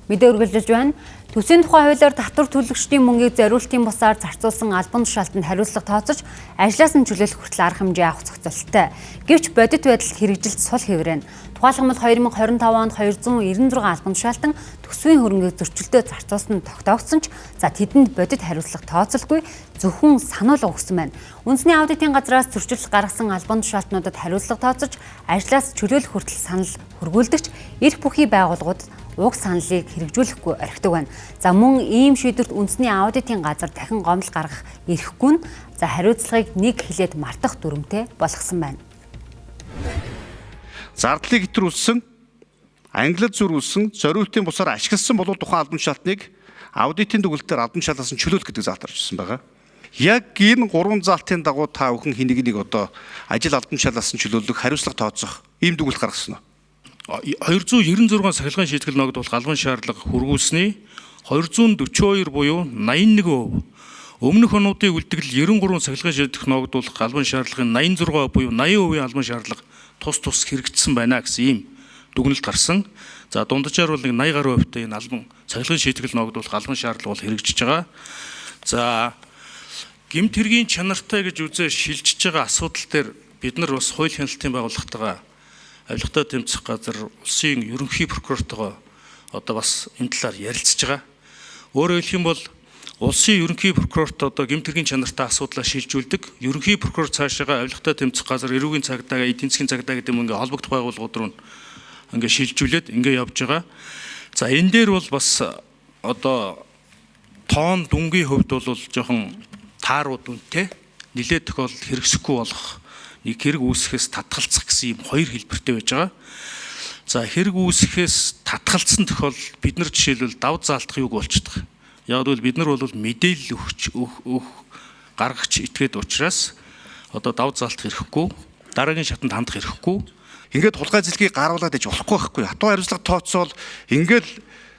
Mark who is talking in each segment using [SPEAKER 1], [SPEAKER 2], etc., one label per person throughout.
[SPEAKER 1] Мэдээ үргэлжилж байна. Төсвийн тухай хуулиар татвар төлөгчдийн мөнгийг зориултын бусаар зарцуулсан албан тушаалтанд хариуцлага тооцож, ажлаас нь чөлөөлөх хүртэл арга хэмжээ авах зохицуулттай. Гэвч бодит байдалд хэрэгжилт сул хэврэн. Тухайлбал 2025 онд 296 албан тушаалтан төсвийн хөрөнгийг зөрчилдөө зарцуулсан тогтоогдсон ч тэдэнд бодит хариуцлага тооцолгүй зөвхөн сануулга өгсөн байна. Үндэсний аудитын газраас зөрчил гаргасан албан тушаалтнуудад хариуцлага тооцож, ажлаас чөлөөлөх хүртэл санал хөргүүлдэгч эрх бүхий байгууллагууд уг саналыг хэрэгжүүлэхгүй орхидог байна. Мөн ийм шийдвэрт үндэсний аудитын газар дахин гомдол гаргах эрхгүй нь хариуцлагыг нэг хэлээд мартах дүрмтэй болгосон байна.
[SPEAKER 2] Зардлыг хэтрүүлсэн, ангилал зөрүүлсэн, зориултын бусаар ашигласан болов тухайн албан тушаалтныг аудитын дүгнэлтээр албан тушаалтаас нь чөлөөлөх гэдэг заалт орчсон байгаа. Яг энэ гурван заалтын дагуу та бүхэн хэнийг нэг одоо ажил албан тушаалаас нь чөлөөлөх, хариуцлага тооцох ийм дүгнэлт гаргасан нь.
[SPEAKER 3] 296 сахилгын шийтгэл ногдуулах албан шаардлага хүргүүлсний 242 буюу 81%. Өмнөх онуудыг үлдэгдэл 93 сахилгын шийтгэх ногдуулах албан шаардлагын 86 буюу 80% албан шаардлага тус хэрэгжсэн байна гэсэн ийм дүгнэлт гарсан. Дунджаар бол 80 гаруй хувьтай энэ албан сахилгын шийтгэл ногдуулах албан шаардлага бол хэрэгжиж байгаа. Гэмт хэргийн чанартай гэж үзээ шилжиж байгаа асуудал дээр бид нар бас хууль хяналтын байгууллагатайгаа авилгатай тэмцэх газар улсын ерөнхий прокурортойгоо одоо бас энэ талаар ярилцж байгаа. Өөрөөр хэлэх юм бол улсын ерөнхий прокурорт одоо гэмт хэргийн чанартай асуудлаа шилжүүлдэг. Ерөнхий прокурор цаашаа авилгатай тэмцэх газар, эрүүгийн цагдаа, эдийн засгийн цагдаа гэдэг ингээ холбогдох байгууллагууд руу ингээ шилжүүлээд ингээ явж байгаа. Энэ дээр бол бас одоо тоон дүнгийн хувьд бол жоохон таарууд үнэтэй нэлээд тохиолдолд хэрэгсэхгүй болох нэг хэрэг үүсгэхээс татгалзах гэсэн ийм хоёр хэлбэртэй байж байгаа. Хэрэг үүсгэхээс татгалзсан тохиолдолд бид нар жишээлбэл давд заалтах юг болчихдог. Яг л бид нар бол мэдээлэл өгөх гаргагч этгээд учраас одоо давд заалтах хэрэггүй, дараагийн шатанд хандах хэрэггүй.
[SPEAKER 2] Ингээд хулгай зэлгийг гаруулад иж болохгүй байхгүй. Хатуу хариуцлага тооцоол ингээд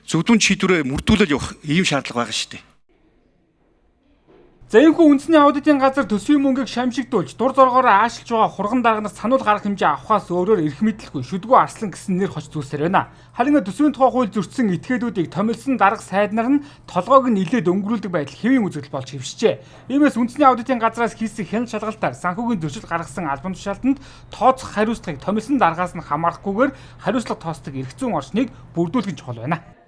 [SPEAKER 2] зөвдүн шийдвэрээ мөрдүүлэл явах ийм шаардлага байгаа шүү дээ.
[SPEAKER 4] Энэхүү үндэсний аудитын газар төсвийн мөнгийг шамшигдуулж, дур зоргоороо аашилж байгаа хурган дарганаас сануул гарах хэмжээ авахаас өөрөөр эрх мэдэлгүй шүдгүү арслан гэсэн нэр хоч зүүсээр байна. Харин төсвийн тухай хууль зөрчсөн этгээдүүдийг томилсон дарга сайднаар нь толгойг нь нилээд өнгөрүүлдэг байдал хэвийн үзэгдэл болж хэвшжээ. Иймээс үндэсний аудитын газраас хийсэн хяналт шалгалтаар санхүүгийн зөрчил гаргасан албан тушаалтанд тооцох хариуцлагыг томилсон даргаас нь хамаарахгүйгээр хариуцлага тооцдог эрх зүйн орчныг бүрдүүлэх нь чухал байна.